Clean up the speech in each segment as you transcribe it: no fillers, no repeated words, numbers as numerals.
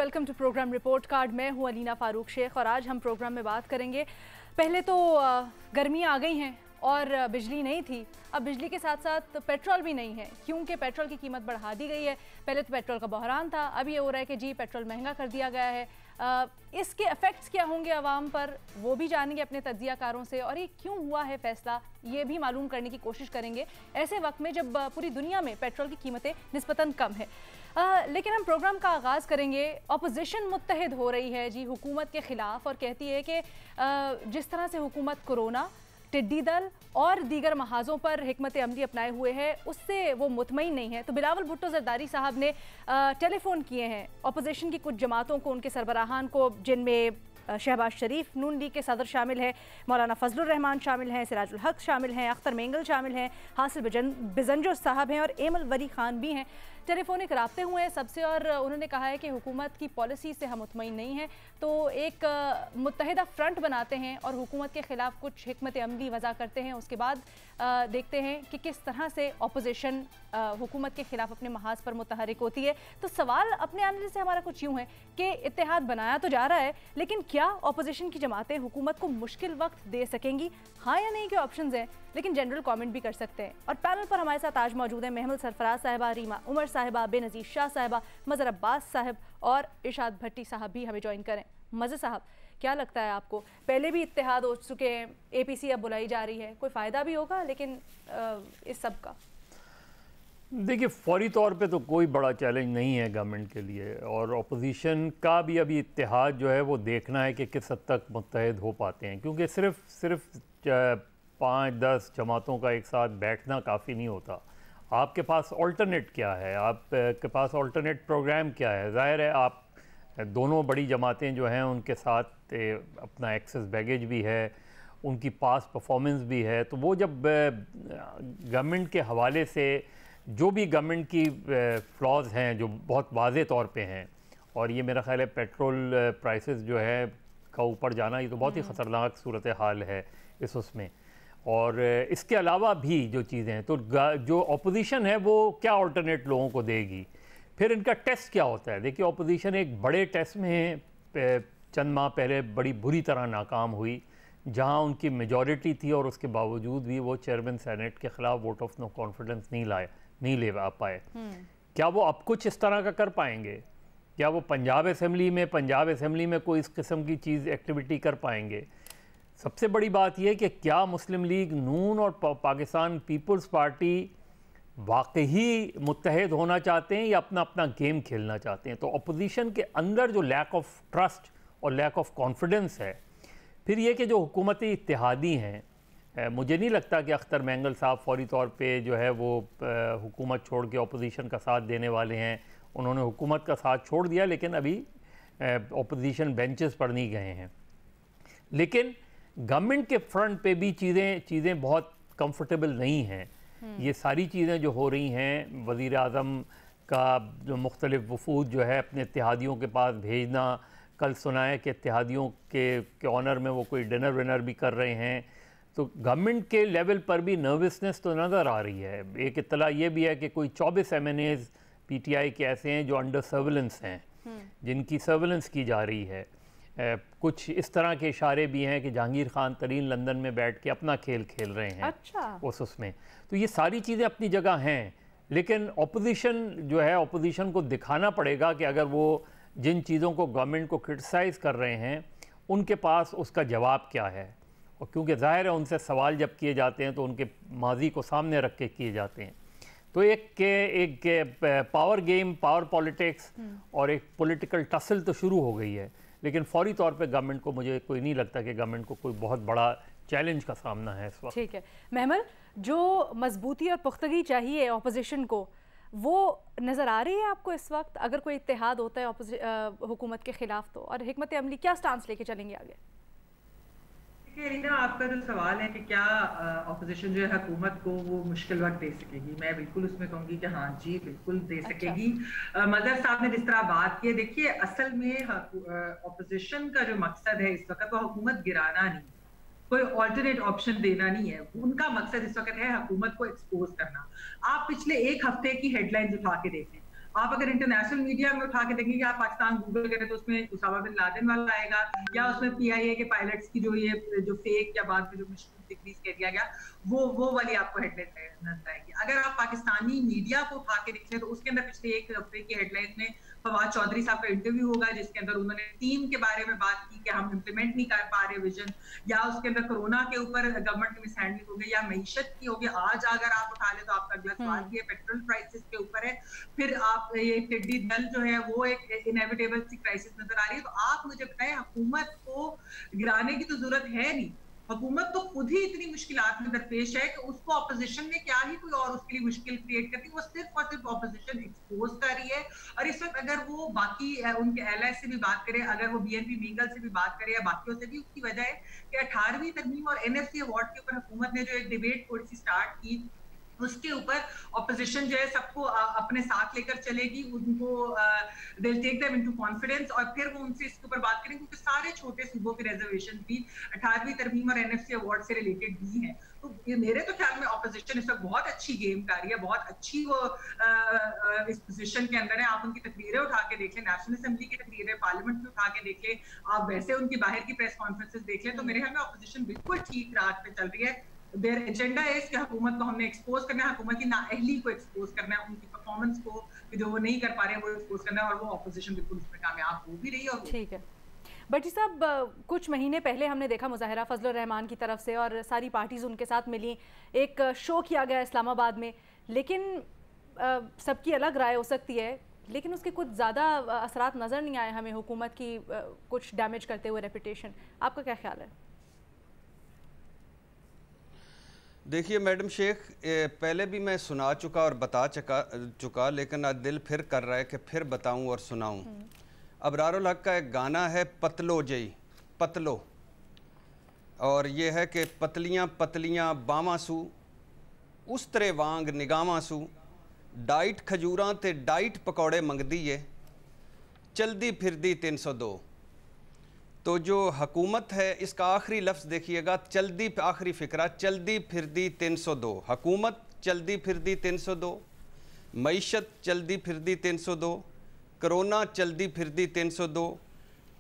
Welcome to program report card. मैं हूं अलीना फारूक शेख और आज हम प्रोग्राम में बात करेंगे। पहले तो गर्मियां आ गई हैं और बिजली नहीं थी, अब बिजली के साथ साथ पेट्रोल भी नहीं है क्योंकि पेट्रोल की कीमत बढ़ा दी गई है। पहले तो पेट्रोल का बहरान था, अब ये हो रहा है कि जी पेट्रोल महंगा कर दिया गया है। इसके इफ़ेक्ट्स क्या होंगे आवाम पर, वो भी जानेंगे अपने तज्जियाकारों से, और ये क्यों हुआ है फैसला, ये भी मालूम करने की कोशिश करेंगे ऐसे वक्त में जब पूरी दुनिया में पेट्रोल की कीमतें निस्बतन कम है। लेकिन हम प्रोग्राम का आगाज़ करेंगे। अपोजिशन मुत्तहिद हो रही है जी हुकूमत के ख़िलाफ़ और कहती है कि जिस तरह से हुकूमत कोरोना, टिड्डी दल और दीगर महाजों पर हिकमत अमली अपनाए हुए है उससे वो मुतमईन नहीं है। तो बिलावल भुट्टो जरदारी साहब ने टेलीफोन किए हैं अपोजिशन की कुछ जमातों को, उनके सरबराहान को, जिनमें शहबाज शरीफ नून लीग के सदर शामिल है, मौलाना फजलुर रहमान शामिल हैं, सिराजुल हक शामिल हैं, अख्तर मेंगल शामिल हैं, हासिल बिजंजो साहब हैं और एमल वली खान भी हैं। टेलीफोनिक राब्ते हुए हैं सबसे और उन्होंने कहा है कि हुकूमत की पॉलिसी से हम मुतमईन नहीं हैं, तो एक मुत्तहिदा फ्रंट बनाते हैं और हुकूमत के ख़िलाफ़ कुछ हिकमत अमली वज़ा करते हैं। उसके बाद देखते हैं कि किस तरह से अपोजिशन हुकूमत के ख़िलाफ़ अपने महाज पर मुतहरिक होती है। तो सवाल अपने आने से हमारा कुछ यूँ है कि इत्तेहाद बनाया तो जा रहा है, लेकिन क्या अपोजिशन की जमातें हुकूमत को मुश्किल वक्त दे सकेंगी? हाँ या नहीं के ऑप्शंस हैं, लेकिन जनरल कमेंट भी कर सकते हैं। और पैनल पर हमारे साथ आज मौजूद हैं महमूद सरफराज साहिबा, रीमा उमर साहिबा, बेनज़ीर शाह साहिबा, मज़हर अब्बास साहब और इरशाद भट्टी साहब भी हमें ज्वाइन करें। मज़हर साहब, क्या लगता है आपको, पहले भी इत्तेहाद हो चुके हैं, APC अब बुलाई जा रही है, कोई फ़ायदा भी होगा लेकिन इस सब का? देखिए, फौरी तौर पे तो कोई बड़ा चैलेंज नहीं है गवर्नमेंट के लिए, और अपोजिशन का भी अभी इत्तेहाद जो है वो देखना है कि किस हद तक मुत्तहिद हो पाते हैं, क्योंकि सिर्फ 5-10 जमातों का एक साथ बैठना काफ़ी नहीं होता। आपके पास ऑल्टरनेट क्या है, आपके पास ऑल्टरनेट प्रोग्राम क्या है? ज़ाहिर है आप दोनों बड़ी जमातें जो हैं उनके साथ अपना एक्सेस बैगेज भी है, उनकी पास परफॉर्मेंस भी है, तो वो जब गवर्नमेंट के हवाले से जो भी गवर्नमेंट की फ्लॉज हैं जो बहुत वाज़े तौर पे हैं, और ये मेरा ख्याल है पेट्रोल प्राइसेस जो है का ऊपर जाना, ये तो बहुत ही ख़तरनाक सूरत हाल है उसमें। और इसके अलावा भी जो चीज़ें हैं, तो जो अपोजिशन है वो क्या अल्टरनेट लोगों को देगी? फिर इनका टेस्ट क्या होता है? देखिए, अपोजिशन एक बड़े टेस्ट में चंद माह पहले बड़ी बुरी तरह नाकाम हुई, जहां उनकी मेजॉरिटी थी और उसके बावजूद भी वो चेयरमैन सेनेट के ख़िलाफ़ वोट ऑफ नो कॉन्फिडेंस नहीं ले पाए। क्या वो अब कुछ इस तरह का कर पाएंगे? क्या वो पंजाब असेंबली में कोई इस किस्म की चीज़ एक्टिविटी कर पाएंगे? सबसे बड़ी बात यह कि क्या मुस्लिम लीग नून और पाकिस्तान पीपल्स पार्टी वाकई मुत्तहिद होना चाहते हैं या अपना अपना गेम खेलना चाहते हैं? तो अपोजिशन के अंदर जो लैक ऑफ ट्रस्ट और लैक ऑफ कॉन्फिडेंस है। फिर ये कि जो हुकूमती इत्तेहादी हैं, मुझे नहीं लगता कि अख्तर मेंगल साहब फौरी तौर पे जो है वो हुकूमत छोड़ के अपोजिशन का साथ देने वाले हैं। उन्होंने हुकूमत का साथ छोड़ दिया, लेकिन अभी अपोजिशन बेंचेस पर नहीं गए हैं। लेकिन गवर्नमेंट के फ्रंट पे भी चीज़ें बहुत कंफर्टेबल नहीं हैं। ये सारी चीज़ें जो हो रही हैं, वज़ीर आज़म का जो मुख्तलिफ वफूद जो है अपने इत्तेहादियों के पास भेजना, कल सुना है कि इत्तेहादियों के ऑनर में वो कोई डिनर विनर भी कर रहे हैं। तो गवर्नमेंट के लेवल पर भी नर्वसनेस तो नज़र आ रही है। एक इत्तला ये भी है कि कोई 24 MNAs PTI के ऐसे हैं जो अंडर सर्विलेंस हैं, जिनकी सर्विलेंस की जा रही है। कुछ इस तरह के इशारे भी हैं कि जहांगीर खान तरीन लंदन में बैठ के अपना खेल खेल रहे हैं। अच्छा। उसमें तो ये सारी चीज़ें अपनी जगह हैं, लेकिन अपोजिशन जो है, अपोजिशन को दिखाना पड़ेगा कि अगर वो जिन चीज़ों को गवर्नमेंट को क्रिटिसाइज़ कर रहे हैं उनके पास उसका जवाब क्या है। और क्योंकि ज़ाहिर है उनसे सवाल जब किए जाते हैं तो उनके माजी को सामने रख के किए जाते हैं, तो एक पावर गेम, पावर पॉलिटिक्स और एक पॉलिटिकल टसल तो शुरू हो गई है। लेकिन फौरी तौर पे गवर्नमेंट को, मुझे कोई नहीं लगता कि गवर्नमेंट को कोई बहुत बड़ा चैलेंज का सामना है इस वक्त। ठीक है महमल, जो मजबूती और पुख्तगी चाहिए अपोजिशन को, वो नज़र आ रही है आपको इस वक्त? अगर कोई इत्तेहाद होता है हुकूमत के ख़िलाफ़ तो, और हिकमत अमली क्या स्टांस लेके चलेंगे आगे? रीना, आपका जो सवाल है कि क्या अपोजिशन जो है हुकूमत को वो मुश्किल वक्त दे सकेगी, मैं बिल्कुल उसमें कहूँगी कि हाँ जी बिल्कुल दे सकेगी। मज़हर साहब ने जिस तरह बात की, देखिए असल में अपोजिशन का जो मकसद है इस वक्त वो हुकूमत गिराना नहीं, कोई ऑल्टरनेट ऑप्शन देना नहीं है। उनका मकसद इस वक्त है हुकूमत को एक्सपोज करना। आप पिछले एक हफ्ते की हेडलाइंस उठा के देखें, आप अगर इंटरनेशनल मीडिया में उठा के देखेंगे, आप पाकिस्तान गूगल करें तो उसमें उसामा बिन लादेन वाला आएगा, या उसमें PIA के पायलट्स की जो फेक या बाद में जो मिशन डिक्रीज कर दिया गया वो वाली आपको हेडलाइन नजर आएगी। अगर आप पाकिस्तानी मीडिया को उठा के देखें तो उसके अंदर पिछले एक हफ्ते की हेडलाइन में फवाद चौधरी साहब का इंटरव्यू होगा, जिसके अंदर उन्होंने टीम के बारे में बात की कि हम इम्प्लीमेंट नहीं कर पा रहे विजन, या उसके अंदर कोरोना के ऊपर गवर्नमेंट की मिसहैंडलिंग हो गई, या मईशत की हो गई। आज अगर आप उठा ले तो आपका अगला सवाल भी है पेट्रोल प्राइसेस के ऊपर है। फिर आप ये टिड्डी दल जो है वो एक इनएविटेबल सी क्राइसिस नजर आ रही है। तो आप मुझे बताएं, हुकूमत को गिराने की तो जरूरत है नहीं, हुकूमत तो खुद ही इतनी मुश्किलात में दरपेश है कि उसको ऑपोजिशन ने क्या ही कोई और उसके लिए मुश्किल क्रिएट करती है। वो सिर्फ और सिर्फ ऑपोजिशन एक्सपोज कर रही है। और इस वक्त अगर वो बाकी उनके एलआई से भी बात करे, अगर वो BNP मीगल से भी बात करे या बाकियों से भी, उसकी वजह है कि 18वीं तरमीम और NFC अवार्ड के ऊपर हुकूमत ने जो एक डिबेट थोड़ी सी स्टार्ट की, उसके ऊपर ऑपोजिशन जो है सबको अपने साथ लेकर चलेगी, उनको they'll take them into confidence, और फिर वो उनसे इसके ऊपर बात करेंगे, क्योंकि सारे छोटे सूबों के रिजर्वेशन भी 18वीं तरमीम और NFC अवार्ड से रिलेटेड भी हैं। तो ये मेरे तो ख्याल में ऑपोजिशन इस वक्त बहुत अच्छी गेम कर रही है, बहुत अच्छी वो इस पोजीशन के अंदर है। आप उनकी तकरीरें उठा के देख लें, नेशनल असेंबली की तकरीरें, पार्लियामेंट में उठा के देख लें, आप वैसे उनकी बाहर की प्रेस कॉन्फ्रेंसेस देख लें, तो मेरे ख्याल में ऑपोजिशन बिल्कुल ठीक राह पे चल रही है। देयर एजेंडा है कि हुकूमत को हमने एक्सपोज करना है, हुकूमत की नाअहली को एक्सपोज करना है, उनकी परफॉर्मेंस को जो वो नहीं कर पा रहे हैं वो एक्सपोज करना है, और वो ऑपोजिशन बिल्कुल उसमें कामयाब हो भी रही है। ठीक है भट्टी साहब, कुछ महीने पहले हमने देखा मुजाहिरा फजलुर रहमान की तरफ से और सारी पार्टीज उनके साथ मिली, एक शो किया गया इस्लामाबाद में, लेकिन सबकी अलग राय हो सकती है, लेकिन उसके कुछ ज़्यादा असरात नज़र नहीं आए हमें हुकूमत की कुछ डैमेज करते हुए रेपुटेशन। आपका क्या ख्याल है? देखिए मैडम शेख, पहले भी मैं सुना चुका और बता चुका, लेकिन आज दिल फिर कर रहा है कि फिर बताऊं और सुनाऊं। अबरारुल हक का एक गाना है पतलो जई पतलो, और ये है कि पतलियां पतलियां बावासू उस तरह वांग निगावासू, डाइट खजूरां ते डाइट पकौड़े मंगदी है, चलदी फिरदी 302। तो जो हुकूमत है इसका आखिरी लफ्ज़ देखिएगा, चलदी, आखिरी फ़िक्रा, चलदी फिरदी 302। हुकूमत चलदी फिरदी 302, मईशत चलदी फिरदी 302, कोरोना चलदी फिरदी 302,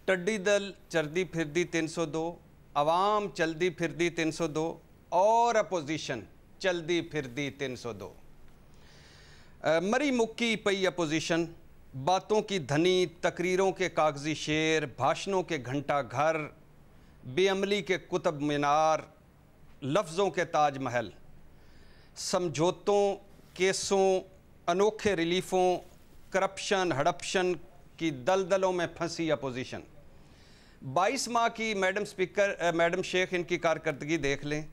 टड्डी दल चलदी फिरदी 302, अवाम चलदी फिरदी 302, और अपोजिशन चलदी फिरदी 302। मरी मुक्की पई अपोजिशन, बातों की धनी, तकरीरों के कागजी शेर, भाषणों के घंटा घर, बेअमली के कुतुब मीनार, लफ्ज़ों के ताजमहल, समझौतों, केसों, अनोखे रिलीफ़ों, करप्शन हड़प्शन की दलदलों में फंसी अपोजिशन। 22 माह की मैडम शेख इनकी कारकर्दगी देख लें।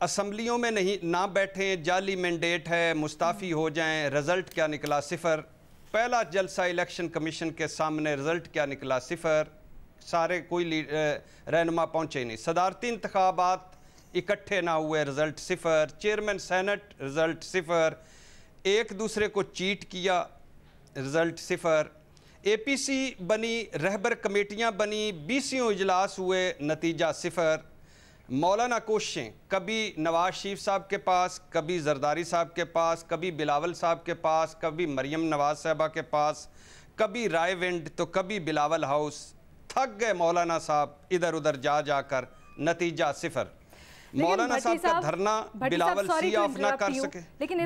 असम्बलियों में नहीं ना बैठें, जाली मैंडेट है, मुस्ताफ़ी हो जाएं, रिज़ल्ट क्या निकला 0। पहला जलसा इलेक्शन कमीशन के सामने, रिज़ल्ट क्या निकला 0। सारे कोई रहनुमा पहुँचे नहीं। सदारती इंतखाबात इकट्ठे ना हुए, रिज़ल्ट 0। Chairman senate, result 0। एक दूसरे को चीट किया, रिज़ल्ट 0। APC बनी, रहबर कमेटियाँ बनी, 20 इजलास हुए, नतीजा 0। मौलाना कोशिशें कभी नवाज शरीफ साहब के पास, कभी जरदारी साहब के पास, कभी बिलावल साहब के पास, कभी मरियम नवाज साहबा के पास, कभी रायविंड तो कभी बिलावल हाउस। थक गए मौलाना साहब इधर उधर जा जाकर, नतीजा 0। मौलाना साहब का धरना बिलावल सी ऑफ ना कर सके, लेकिन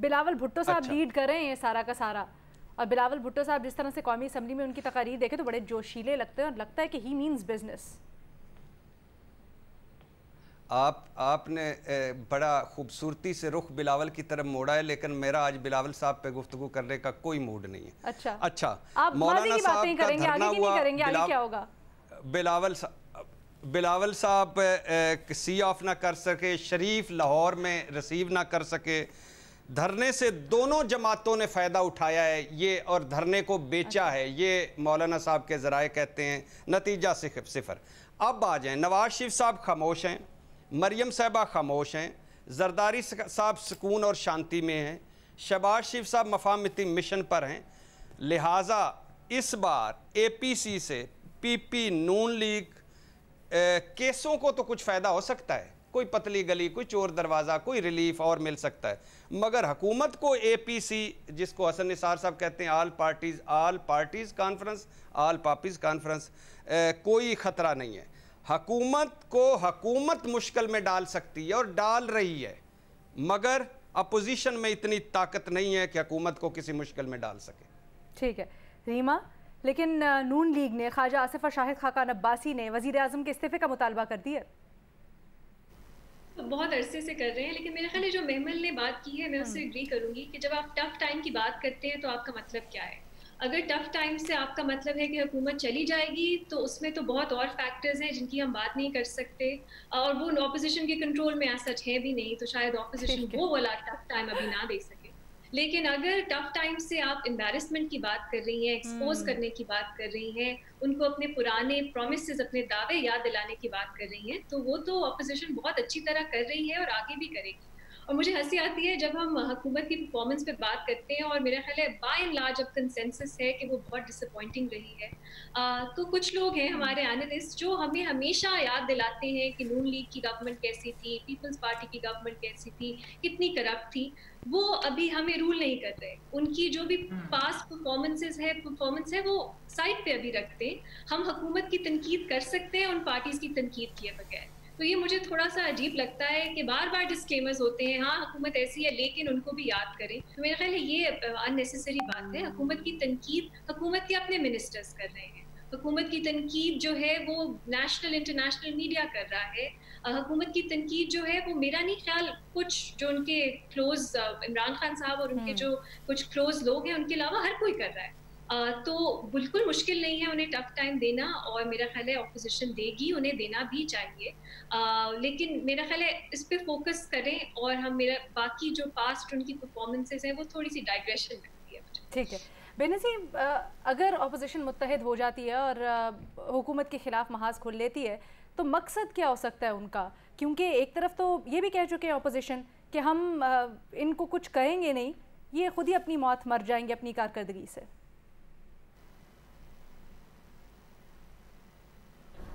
बिलावल भुट्टो साहब लीड कर रहे हैं सारा का सारा। और बिलावल भुट्टो साहब जिस तरह से कौमी असम्बली में उनकी तकारीर देखे तो बड़े जोशीले लगते हैं, और लगता है कि ही मीन्स बिजनेस। आपने बड़ा खूबसूरती से रुख बिलावल की तरफ मोड़ा है, लेकिन मेरा आज बिलावल साहब पे गुफ्तगू करने का कोई मूड नहीं है। अच्छा, आप मौलाना साहब का धरना हुआ, क्या होगा? बिलावल साहब सी ऑफ ना कर सके, शरीफ लाहौर में रिसीव ना कर सके, धरने से दोनों जमातों ने फ़ायदा उठाया है ये, और धरने को बेचा है ये मौलाना साहब के ज़राए कहते हैं, नतीजा 0। अब आ जाएं, नवाज शरीफ साहब खामोश हैं, मरियम साहबा खामोश हैं, जरदारी साहब सुकून और शांति में हैं, शहबाज शरीफ साहब मफाहमती मिशन पर हैं। लिहाजा इस बार APC से PP नून लीग केसों को तो कुछ फ़ायदा हो सकता है, कोई पतली गली, कोई चोर दरवाज़ा, कोई रिलीफ और मिल सकता है। मगर हुकूमत को APC, जिसको हसन निसार साहब कहते हैं, ऑल पार्टीज़ कॉन्फ्रेंस, ऑल पापीज़ कॉन्फ्रेंस, कोई ख़तरा नहीं है। हुकूमत मुश्किल में डाल सकती है और डाल रही है, मगर अपोजिशन में इतनी ताकत नहीं है कि हुकूमत को किसी मुश्किल में डाल सके। ठीक है रीमा, लेकिन नून लीग ने, ख्वाजा आसिफ और शाहिद खाकान अब्बासी ने वज़ीर आज़म के इस्तीफ़े का मुतालबा कर दिया। बहुत अरसे से कर रहे हैं, लेकिन मेरे ख्याल है जो महमल ने बात की है मैं उससे एग्री करूंगी कि जब आप टफ टाइम की बात करते हैं तो आपका मतलब क्या है। अगर टफ टाइम से आपका मतलब है कि हुकूमत चली जाएगी तो उसमें तो बहुत और फैक्टर्स हैं जिनकी हम बात नहीं कर सकते, और वो ऑपोजिशन के कंट्रोल में ऐसा सच है भी नहीं, तो शायद ऑपोजिशन वो वाला टफ टाइम अभी ना दे सके। लेकिन अगर टफ टाइम से आप एम्बैरेसमेंट की बात कर रही हैं, एक्सपोज करने की बात कर रही हैं, उनको अपने पुराने प्रोमिसेस, अपने दावे याद दिलाने की बात कर रही हैं, तो वो तो ऑपोजिशन बहुत अच्छी तरह कर रही है और आगे भी करेगी। और मुझे हंसी आती है जब हम हुकूमत की परफॉर्मेंस पे बात करते हैं, और मेरा ख्याल है बाय एंड लार्ज अब कंसेंसस है कि वो बहुत डिसअपॉइंटिंग रही है। तो कुछ लोग हैं हमारे एनालिस्ट जो हमें हमेशा याद दिलाते हैं कि नून लीग की गवर्नमेंट कैसी थी, पीपल्स पार्टी की गवर्नमेंट कैसी थी, कितनी करप्ट थी, वो अभी हमें रूल नहीं कर रहे। उनकी जो भी पास्ट परफॉर्मेंस है वो साइड पे अभी रखते हैं। हम हुकूमत की तनकीद कर सकते हैं उन पार्टीज की तनकीद किए बगैर। तो ये मुझे थोड़ा सा अजीब लगता है कि बार बार डिस्क्लेमर्स होते हैं, हाँ हुकूमत ऐसी है लेकिन उनको भी याद करें। तो मेरा ख्याल है ये अननेसेसरी बात है। हुकूमत की तनकीद हुकूमत के अपने मिनिस्टर्स कर रहे हैं, हुकूमत की तनकीद जो है वो नेशनल इंटरनेशनल मीडिया कर रहा है, हुकूमत की तनकीद जो है वो मेरा नहीं ख्याल कुछ जो उनके क्लोज इमरान खान साहब और उनके जो कुछ क्लोज लोग हैं उनके अलावा हर कोई कर रहा है। तो बिल्कुल मुश्किल नहीं है उन्हें टफ टाइम देना, और मेरा ख्याल है ऑपोजिशन देगी, उन्हें देना भी चाहिए। लेकिन मेरा ख्याल है इस पे फोकस करें, और हम मेरा बाकी जो पास्ट उनकी परफॉर्मेंसेस हैं वो थोड़ी सी डाइग्रेशन लगती है मुझे। ठीक है बेनज़ीर, अगर ऑपोजिशन मुत्तहिद हो जाती है और हुकूमत के खिलाफ महाज खोल लेती है तो मकसद क्या हो सकता है उनका? क्योंकि एक तरफ तो ये भी कह चुके हैं ऑपोजिशन कि हम इनको कुछ कहेंगे नहीं, ये खुद ही अपनी मौत मर जाएंगे अपनी कारकर्दगी से।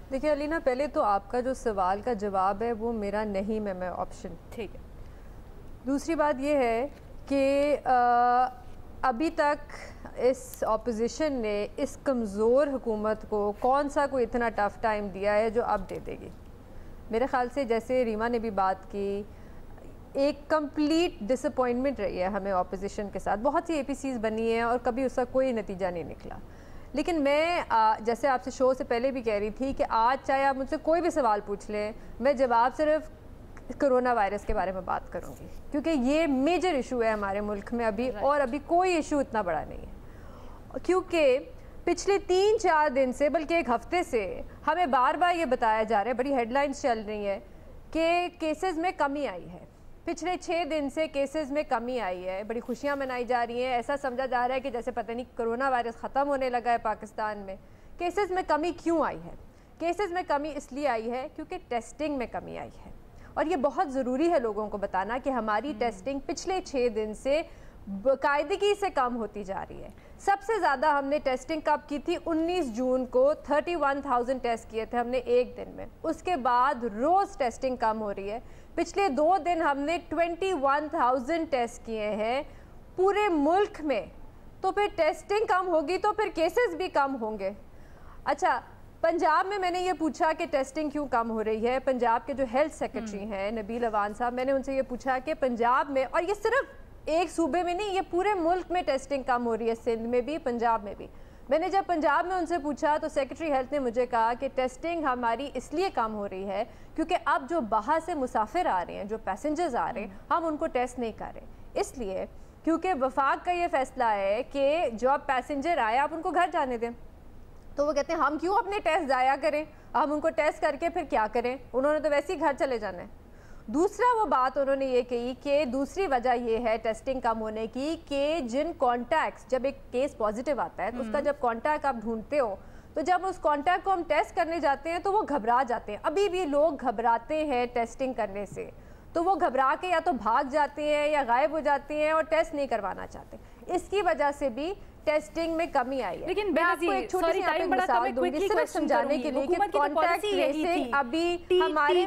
देखिए अलीना, पहले तो आपका जो सवाल का जवाब है वो मेरा नहीं मैं ऑप्शन। ठीक है। दूसरी बात ये है कि अभी तक इस ऑपोजिशन ने इस कमज़ोर हुकूमत को कौन सा कोई इतना टफ़ टाइम दिया है जो अब दे देगी। मेरे ख़्याल से जैसे रीमा ने भी बात की, एक कंप्लीट डिसअपॉइंटमेंट रही है हमें ऑपोजिशन के साथ। बहुत सी APCs बनी हैं और कभी उसका कोई नतीजा नहीं निकला। लेकिन मैं जैसे आपसे शो से पहले भी कह रही थी कि आज चाहे आप मुझसे कोई भी सवाल पूछ लें, मैं जवाब सिर्फ कोरोना वायरस के बारे में बात करूंगी, क्योंकि ये मेजर इशू है हमारे मुल्क में अभी, और अभी कोई इशू इतना बड़ा नहीं है। क्योंकि पिछले 3-4 दिन से, बल्कि एक हफ्ते से हमें बार बार ये बताया जा रहा है, बड़ी हेडलाइंस चल रही है कि केसेस में कमी आई है। पिछले 6 दिन से केसेस में कमी आई है, बड़ी खुशियां मनाई जा रही हैं। ऐसा समझा जा रहा है कि जैसे पता नहीं कोरोना वायरस ख़त्म होने लगा है पाकिस्तान में। केसेस में कमी क्यों आई है? केसेस में कमी इसलिए आई है क्योंकि टेस्टिंग में कमी आई है, और ये बहुत ज़रूरी है लोगों को बताना कि हमारी टेस्टिंग पिछले 6 दिन से बाकायदगी से कम होती जा रही है। सबसे ज़्यादा हमने टेस्टिंग कब की थी? 19 जून को 31,000 टेस्ट किए थे हमने एक दिन में। उसके बाद रोज़ टेस्टिंग कम हो रही है। पिछले 2 दिन हमने 21,000 टेस्ट किए हैं पूरे मुल्क में। तो फिर टेस्टिंग कम होगी तो फिर केसेस भी कम होंगे। अच्छा, पंजाब में मैंने ये पूछा कि टेस्टिंग क्यों कम हो रही है। पंजाब के जो हेल्थ सेक्रेटरी हैं नबील अवान साहब, मैंने उनसे ये पूछा कि पंजाब में, और ये सिर्फ एक सूबे में नहीं, ये पूरे मुल्क में टेस्टिंग कम हो रही है, सिंध में भी पंजाब में भी। मैंने जब पंजाब में उनसे पूछा तो सेक्रेटरी हेल्थ ने मुझे कहा कि टेस्टिंग हमारी इसलिए कम हो रही है क्योंकि अब जो बाहर से मुसाफिर आ रहे हैं, जो पैसेंजर्स आ रहे हैं, हम उनको टेस्ट नहीं कर रहे। इसलिए क्योंकि वफाक का ये फैसला है कि जो अब पैसेंजर आए आप उनको घर जाने दें। तो वो कहते हैं हम क्यों अपने टेस्ट ज़ाया करें, हम उनको टेस्ट करके फिर क्या करें, उन्होंने तो वैसे ही घर चले जाना है। दूसरा वो बात उन्होंने ये कही कि दूसरी वजह ये है टेस्टिंग कम होने की कि जिन कॉन्टैक्ट्स, जब एक केस पॉजिटिव आता है तो उसका जब कॉन्टैक्ट आप ढूंढते हो, तो जब उस कॉन्टैक्ट को हम टेस्ट करने जाते हैं तो वो घबरा जाते हैं। अभी भी लोग घबराते हैं टेस्टिंग करने से, तो वो घबरा के या तो भाग जाते हैं या गायब हो जाते हैं और टेस्ट नहीं करवाना चाहते। इसकी वजह से भी टेस्टिंग में कमी आई है। लेकिन मैं आपको एक छोटी सी मिसाल दूंगी सिर्फ समझाने के लिए कि कॉन्टैक्ट ट्रेसिंग अभी हमारे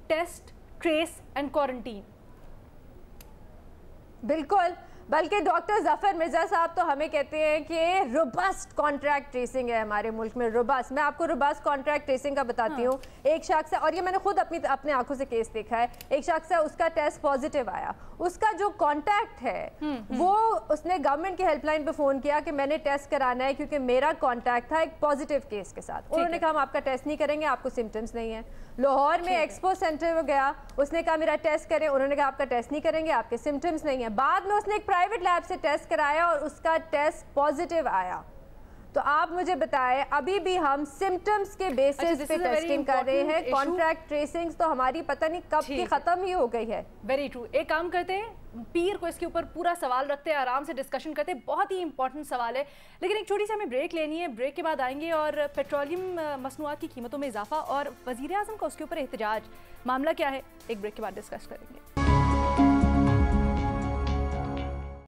टेस्ट, ट्रेस एंड क्वारंटीन? बिल्कुल, बल्कि डॉक्टर जफर मिर्जा साहब तो हमें कहते हैं कि रोबस्ट कॉन्ट्रैक्ट ट्रेसिंग है हमारे मुल्क में। रोबस्ट, मैं आपको रोबस्ट कॉन्ट्रैक्ट ट्रेसिंग का बताती हूँ। एक शख्स है, और ये मैंने खुद अपने आंखों से केस देखा है, एक शख्स है, उसका टेस्ट पॉजिटिव आया, उसका जो कॉन्टैक्ट है वो उसने गवर्नमेंट की हेल्पलाइन पे फ़ोन किया कि मैंने टेस्ट कराना है क्योंकि मेरा कॉन्टैक्ट था एक पॉजिटिव केस के साथ। उन्होंने कहा हम आपका टेस्ट नहीं करेंगे, आपको सिम्टम्स नहीं है। लाहौर में एक्सपो सेंटर में गया, उसने कहा मेरा टेस्ट करें, उन्होंने कहा आपका टेस्ट नहीं करेंगे, आपके सिम्टम्स नहीं है। बाद में उसने एक प्राइवेट लैब से टेस्ट कराया और उसका टेस्ट पॉजिटिव आया। तो आप मुझे बताएं, अभी भी हम सिम्टम्स के बेसिस पे टेस्टिंग कर रहे हैं। कॉन्ट्रैक्ट ट्रेसिंग तो हमारी पता नहीं कब की खत्म ही हो गई है। Very true. एक काम करते हैं, पीर को इसके ऊपर पूरा सवाल रखते हैं, आराम से डिस्कशन करते हैं, बहुत ही इंपॉर्टेंट सवाल है। लेकिन एक छोटी सी हमें ब्रेक लेनी है, ब्रेक के बाद आएंगे और पेट्रोलियम मसनूआत की कीमतों में इजाफा और वज़ीर आज़म का उसके ऊपर एहतजाज, मामला क्या है, एक ब्रेक के बाद डिस्कस करेंगे।